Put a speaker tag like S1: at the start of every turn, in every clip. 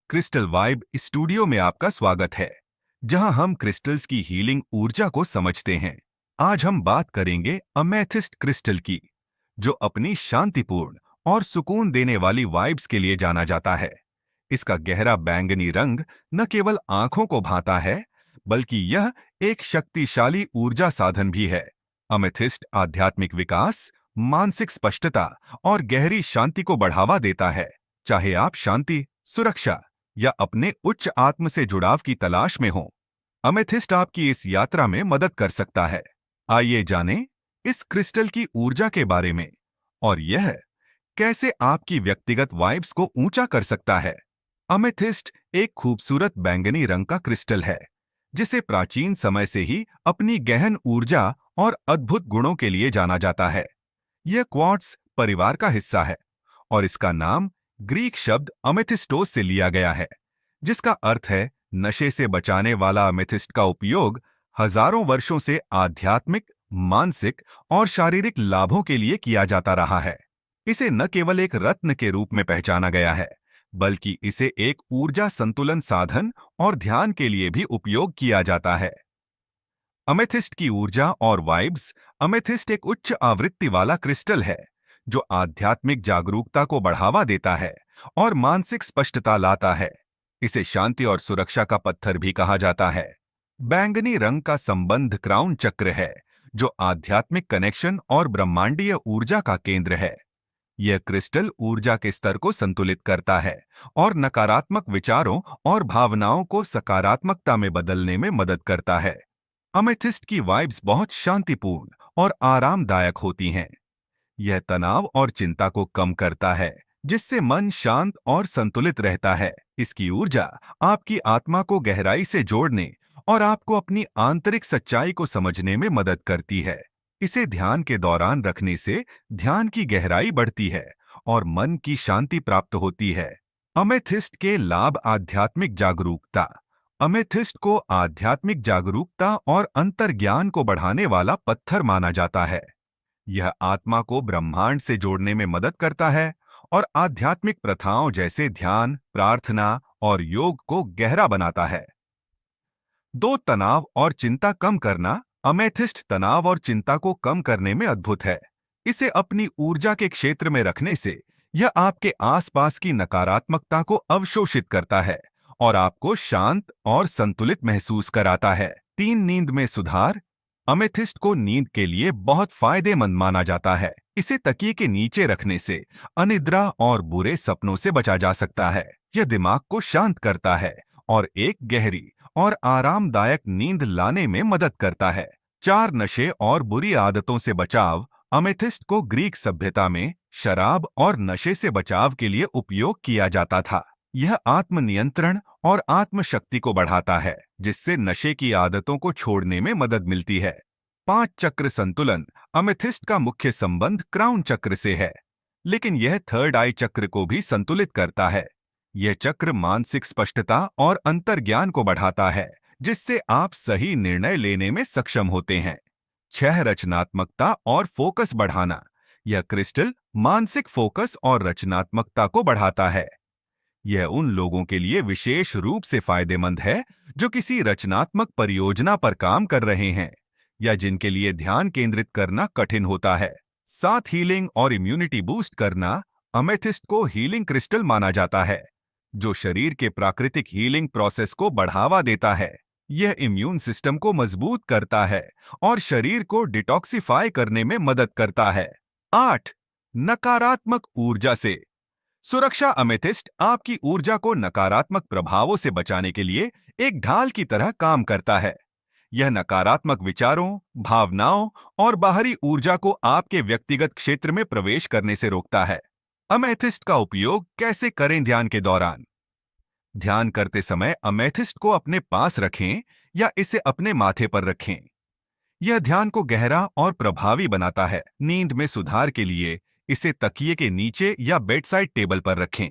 S1: Crystal vibe studio में आपका स्वागत है, जहां हम क्रिस्टल्स की हीलिंग ऊर्जा को समझते हैं। आज हम बात करेंगे अमेथिस्ट क्रिस्टल की, जो अपनी शांतिपूर्ण और सुकून देने वाली वाइब्स के लिए जाना जाता है। इसका गहरा बैंगनी रंग न केवल आंखों को भाता है, बल्कि यह एक शक्तिशाली ऊर्जा साधन भी है। अमेथिस्ट आध्यात्मिक विकास, मानसिक स्पष्टता और गहरी शांति को बढ़ावा देता है। चाहे आप शांति, सुरक्षा या अपने उच्च आत्म से जुड़ाव की तलाश में हो, अमेथिस्ट आपकी इस यात्रा में मदद कर सकता है। आइए जानें इस क्रिस्टल की ऊर्जा के बारे में और यह कैसे आपकी व्यक्तिगत वाइब्स को ऊंचा कर सकता है। अमेथिस्ट एक खूबसूरत बैंगनी रंग का क्रिस्टल है, जिसे प्राचीन समय से ही अपनी गहन ऊर्जा और अद्भुत गुणों के लिए जाना जाता है। यह क्वार्ट्ज परिवार का हिस्सा है और इसका नाम ग्रीक शब्द अमेथिस्टोस से लिया गया है, जिसका अर्थ है नशे से बचाने वाला। अमेथिस्ट का उपयोग हजारों वर्षों से आध्यात्मिक, मानसिक और शारीरिक लाभों के लिए किया जाता रहा है। इसे न केवल एक रत्न के रूप में पहचाना गया है, बल्कि इसे एक ऊर्जा संतुलन साधन और ध्यान के लिए भी उपयोग किया जाता है। अमेथिस्ट की ऊर्जा और वाइब्स। अमेथिस्ट एक उच्च आवृत्ति वाला क्रिस्टल है, जो आध्यात्मिक जागरूकता को बढ़ावा देता है और मानसिक स्पष्टता लाता है। इसे शांति और सुरक्षा का पत्थर भी कहा जाता है। बैंगनी रंग का संबंध क्राउन चक्र है, जो आध्यात्मिक कनेक्शन और ब्रह्मांडीय ऊर्जा का केंद्र है। यह क्रिस्टल ऊर्जा के स्तर को संतुलित करता है और नकारात्मक विचारों और भावनाओं को सकारात्मकता में बदलने में मदद करता है। अमेथिस्ट की वाइब्स बहुत शांतिपूर्ण और आरामदायक होती हैं। यह तनाव और चिंता को कम करता है, जिससे मन शांत और संतुलित रहता है। इसकी ऊर्जा आपकी आत्मा को गहराई से जोड़ने और आपको अपनी आंतरिक सच्चाई को समझने में मदद करती है। इसे ध्यान के दौरान रखने से ध्यान की गहराई बढ़ती है और मन की शांति प्राप्त होती है। अमेथिस्ट के लाभ। आध्यात्मिक जागरूकता। अमेथिस्ट को आध्यात्मिक जागरूकता और अंतर्ज्ञान को बढ़ाने वाला पत्थर माना जाता है। यह आत्मा को ब्रह्मांड से जोड़ने में मदद करता है और आध्यात्मिक प्रथाओं जैसे ध्यान, प्रार्थना और योग को गहरा बनाता है। तनाव और चिंता कम करना। अमेथिस्ट तनाव और चिंता को कम करने में अद्भुत है। इसे अपनी ऊर्जा के क्षेत्र में रखने से यह आपके आसपास की नकारात्मकता को अवशोषित करता है और आपको शांत और संतुलित महसूस कराता है। नींद में सुधार। अमेथिस्ट को नींद के लिए बहुत फायदेमंद माना जाता है। इसे तकिए के नीचे रखने से अनिद्रा और बुरे सपनों से बचा जा सकता है। यह दिमाग को शांत करता है और एक गहरी और आरामदायक नींद लाने में मदद करता है। नशे और बुरी आदतों से बचाव। अमेथिस्ट को ग्रीक सभ्यता में शराब और नशे से बचाव के लिए उपयोग किया जाता था। यह आत्मनियंत्रण और आत्मशक्ति को बढ़ाता है, जिससे नशे की आदतों को छोड़ने में मदद मिलती है। 5 चक्र संतुलन। अमेथिस्ट का मुख्य संबंध क्राउन चक्र से है, लेकिन यह थर्ड आई चक्र को भी संतुलित करता है। यह चक्र मानसिक स्पष्टता और अंतर्ज्ञान को बढ़ाता है, जिससे आप सही निर्णय लेने में सक्षम होते हैं। रचनात्मकता और फोकस बढ़ाना। यह क्रिस्टल मानसिक फोकस और रचनात्मकता को बढ़ाता है। यह उन लोगों के लिए विशेष रूप से फायदेमंद है जो किसी रचनात्मक परियोजना पर काम कर रहे हैं या जिनके लिए ध्यान केंद्रित करना कठिन होता है। हीलिंग और इम्यूनिटी बूस्ट करना। अमेथिस्ट को हीलिंग क्रिस्टल माना जाता है, जो शरीर के प्राकृतिक हीलिंग प्रोसेस को बढ़ावा देता है। यह इम्यून सिस्टम को मजबूत करता है और शरीर को डिटॉक्सिफाई करने में मदद करता है। नकारात्मक ऊर्जा से सुरक्षा। अमेथिस्ट आपकी ऊर्जा को नकारात्मक प्रभावों से बचाने के लिए एक ढाल की तरह काम करता है। यह नकारात्मक विचारों, भावनाओं और बाहरी ऊर्जा को आपके व्यक्तिगत क्षेत्र में प्रवेश करने से रोकता है। अमेथिस्ट का उपयोग कैसे करें? ध्यान के दौरान ध्यान करते समय अमेथिस्ट को अपने पास रखें या इसे अपने माथे पर रखें। यह ध्यान को गहरा और प्रभावी बनाता है। नींद में सुधार के लिए इसे तकिए के नीचे या बेडसाइड टेबल पर रखें।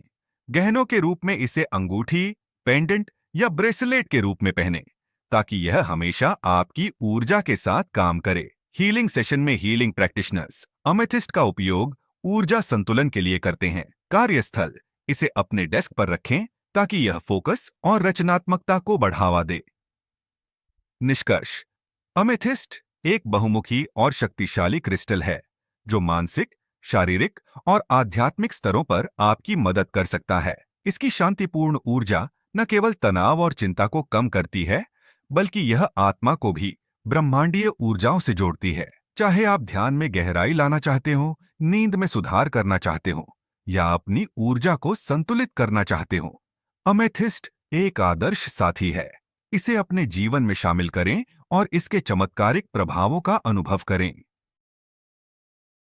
S1: गहनों के रूप में इसे अंगूठी, पेंडेंट या ब्रेसलेट के रूप में पहनें, ताकि यह हमेशा आपकी ऊर्जा के साथ काम करे। हीलिंग सेशन में हीलिंग प्रैक्टिशनर्स अमेथिस्ट का उपयोग ऊर्जा संतुलन के लिए करते हैं। कार्यस्थल इसे अपने डेस्क पर रखें ताकि यह फोकस और रचनात्मकता को बढ़ावा दे। निष्कर्ष, अमेथिस्ट एक बहुमुखी और शक्तिशाली क्रिस्टल है जो मानसिक, शारीरिक और आध्यात्मिक स्तरों पर आपकी मदद कर सकता है। इसकी शांतिपूर्ण ऊर्जा न केवल तनाव और चिंता को कम करती है, बल्कि यह आत्मा को भी ब्रह्मांडीय ऊर्जाओं से जोड़ती है। चाहे आप ध्यान में गहराई लाना चाहते हो, नींद में सुधार करना चाहते हो या अपनी ऊर्जा को संतुलित करना चाहते हो, अमेथिस्ट एक आदर्श साथी है। इसे अपने जीवन में शामिल करें और इसके चमत्कारिक प्रभावों का अनुभव करें।